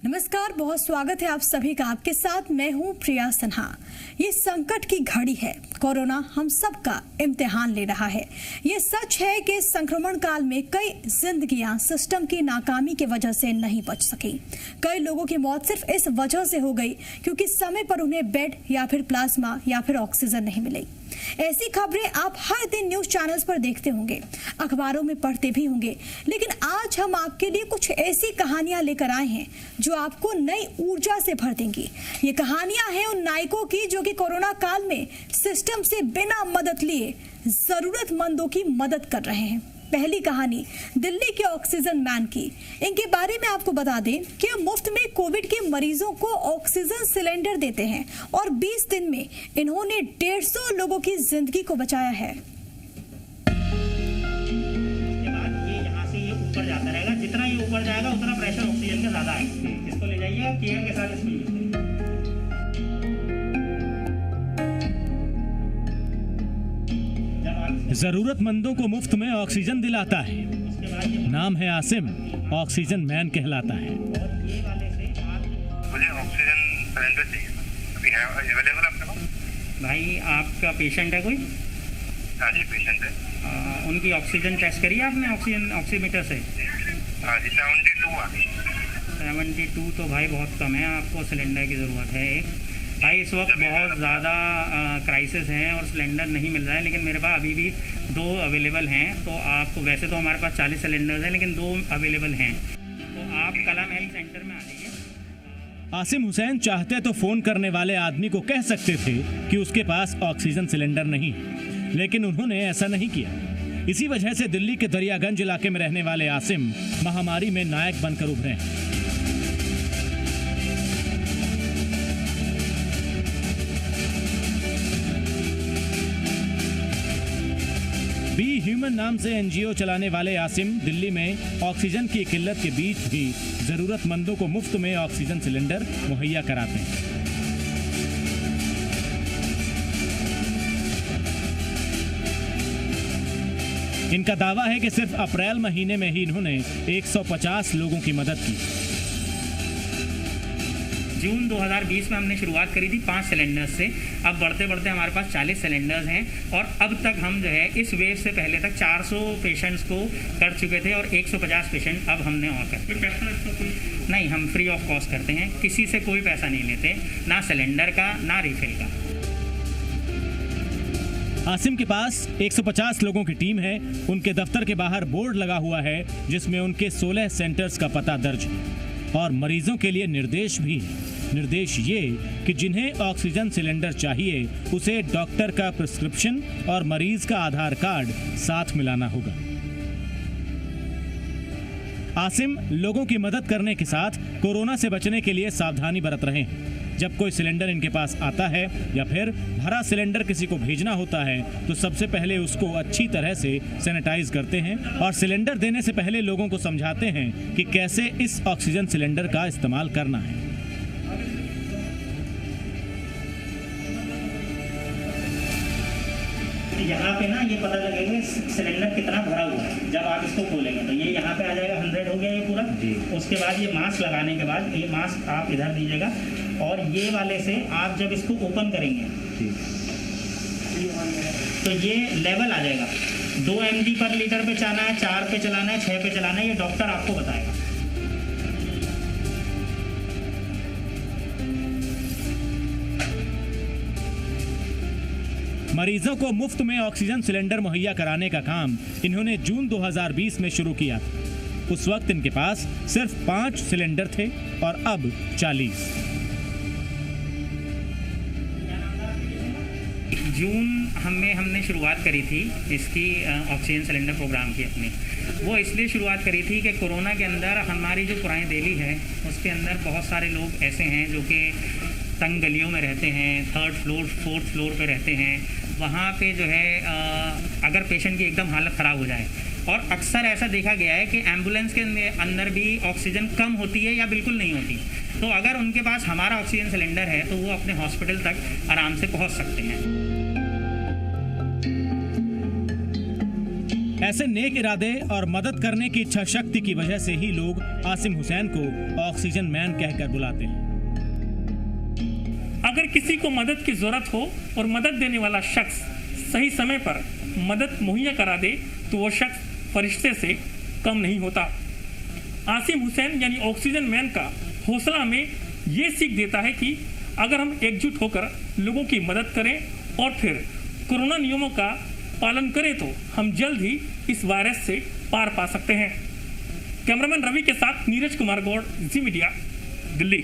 नमस्कार, बहुत स्वागत है आप सभी का। आपके साथ मैं हूं प्रिया सिन्हा। ये संकट की घड़ी है। कोरोना हम सब का इम्तिहान ले रहा है। ये सच है कि संक्रमण काल में कई जिंदगियां सिस्टम की नाकामी की वजह से नहीं बच सकी। कई लोगों की मौत सिर्फ इस वजह से हो गई क्योंकि समय पर उन्हें बेड या फिर प्लाज्मा या फिर ऑक्सीजन नहीं मिली। ऐसी खबरें आप हर दिन न्यूज चैनल्स पर देखते होंगे, अखबारों में पढ़ते भी होंगे, लेकिन आज हम आपके लिए कुछ ऐसी कहानियां लेकर आए हैं जो आपको नई ऊर्जा से भर देंगी। ये कहानियां हैं उन नायकों की जो कि कोरोना काल में सिस्टम से बिना मदद लिए जरूरतमंदों की मदद कर रहे हैं। पहली कहानी दिल्ली के ऑक्सीजन मैन की। इनके बारे में आपको बता दें कि मुफ्त में कोविड के मरीजों को ऑक्सीजन सिलेंडर देते हैं और 20 दिन में इन्होंने 150 लोगों की जिंदगी को बचाया है। उसके बाद ये यहाँ से ये ऊपर जाता रहेगा, जितना ये ऊपर जाएगा उतना प्रेशर ऑक्सीजन का ज्यादा है। इसको ले जाइए केयर के साथ, इसको यूज करिए। जरूरतमंदों को मुफ्त में ऑक्सीजन दिलाता है। नाम है आसिम, ऑक्सीजन मैन कहलाता है। मुझे ऑक्सीजन सिलेंडर चाहिए, अभी है अवेलेबल आपके पास? भाई आपका पेशेंट है कोई? हाँ जी, पेशेंट है। उनकी ऑक्सीजन टेस्ट करिए आपने ऑक्सीजन ऑक्सीमीटर से? हाँ जी, 72 आ गई। 72 तो भाई बहुत कम है, आपको सिलेंडर की ज़रूरत है एक। भाई इस वक्त बहुत ज़्यादा क्राइसिस है और सिलेंडर नहीं मिल रहा है, लेकिन मेरे पास अभी भी 2 अवेलेबल हैं। तो आपको वैसे तो हमारे पास 40 सिलेंडर्स हैं, लेकिन 2 अवेलेबल हैं। तो आप कलम हेल्थ सेंटर में आ जाइए। आसिम हुसैन चाहते तो फोन करने वाले आदमी को कह सकते थे कि उसके पास ऑक्सीजन सिलेंडर नहीं है, लेकिन उन्होंने ऐसा नहीं किया। इसी वजह से दिल्ली के दरियागंज इलाके में रहने वाले आसिम महामारी में नायक बनकर उभरे हैं। बी ह्यूमन नाम से एनजीओ चलाने वाले आसिम दिल्ली में ऑक्सीजन की किल्लत के बीच भी जरूरतमंदों को मुफ्त में ऑक्सीजन सिलेंडर मुहैया कराते हैं। इनका दावा है कि सिर्फ अप्रैल महीने में ही इन्होंने 150 लोगों की मदद की। जून 2020 में हमने शुरुआत करी थी 5 सिलेंडर्स से। अब बढ़ते बढ़ते हमारे पास 40 सिलेंडर्स हैं और अब तक हम जो है इस वेव से पहले तक 400 पेशेंट्स को कर चुके थे और 150 पेशेंट अब हमने और कर। नहीं, हम फ्री ऑफ कॉस्ट करते हैं, किसी से कोई पैसा नहीं लेते, ना सिलेंडर का ना रिफिल का। आसिम के पास 150 लोगों की टीम है। उनके दफ्तर के बाहर बोर्ड लगा हुआ है जिसमें उनके 16 सेंटर्स का पता दर्ज है और मरीजों के लिए निर्देश भी है। निर्देश ये कि जिन्हें ऑक्सीजन सिलेंडर चाहिए उसे डॉक्टर का प्रिस्क्रिप्शन और मरीज का आधार कार्ड साथ मिलाना होगा। आसिम लोगों की मदद करने के साथ कोरोना से बचने के लिए सावधानी बरत रहे हैं। जब कोई सिलेंडर इनके पास आता है या फिर भरा सिलेंडर किसी को भेजना होता है तो सबसे पहले उसको अच्छी तरह से सैनिटाइज करते हैं और सिलेंडर देने से पहले लोगों को समझाते हैं कि कैसे इस ऑक्सीजन सिलेंडर का इस्तेमाल करना है। यहाँ पे ना ये पता लगेगा सिलेंडर कितना भरा हुआ है। जब आप इसको खोलेंगे तो ये यहाँ पे आ जाएगा 100 हो गया ये पूरा। उसके बाद ये मास्क लगाने के बाद ये मास्क आप इधर दीजिएगा और ये वाले से आप जब इसको ओपन करेंगे तो ये लेवल आ जाएगा। 2 mg पर लीटर पे चलाना है, 4 पे चलाना है, 6 पे चलाना है, ये डॉक्टर आपको बताएगा। मरीजों को मुफ्त में ऑक्सीजन सिलेंडर मुहैया कराने का काम इन्होंने जून 2020 में शुरू किया। उस वक्त इनके पास सिर्फ 5 सिलेंडर थे और अब 40। जून हमने शुरुआत करी थी इसकी ऑक्सीजन सिलेंडर प्रोग्राम की अपनी। वो इसलिए शुरुआत करी थी कि कोरोना के अंदर हमारी जो पुरानी दिल्ली है उसके अंदर बहुत सारे लोग ऐसे हैं जो कि तंग गलियों में रहते हैं, 3rd फ्लोर 4th फ्लोर पे रहते हैं। वहाँ पे जो है अगर पेशेंट की एकदम हालत ख़राब हो जाए, और अक्सर ऐसा देखा गया है कि एम्बुलेंस के अंदर भी ऑक्सीजन कम होती है या बिल्कुल नहीं होती, तो अगर उनके पास हमारा ऑक्सीजन सिलेंडर है तो वो अपने हॉस्पिटल तक आराम से पहुँच सकते हैं। ऐसे नेक इरादे और मदद करने की इच्छा शक्ति की वजह से ही लोग आसिम हुसैन को ऑक्सीजन मैन कहकर बुलाते हैं। अगर किसी को मदद की जरूरत हो और मदद देने वाला शख्स सही समय पर मदद मुहैया करा दे तो वो शख्स फरिश्ते से कम नहीं होता। आसिम हुसैन यानी ऑक्सीजन मैन का हौसला हमें ये सीख देता है कि अगर हम एकजुट होकर लोगों की मदद करें और फिर कोरोना नियमों का पालन करें तो हम जल्द ही इस वायरस से पार पा सकते हैं। कैमरामैन रवि के साथ नीरज कुमार गौड़, जी मीडिया, दिल्ली।